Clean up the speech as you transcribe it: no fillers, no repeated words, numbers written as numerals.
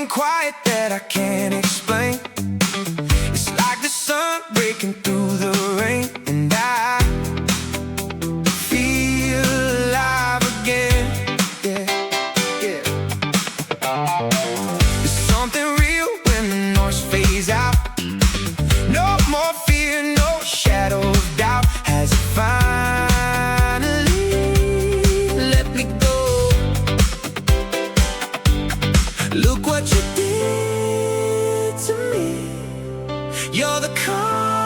Quiet that I can't explain. It's like the sun breaking through the rain, and I feel alive again. Yeah, yeah. There's something real when the noise fades out. No more fear, no shadow of doubt. Has it finally let me go? Look what you did to me. You're the calm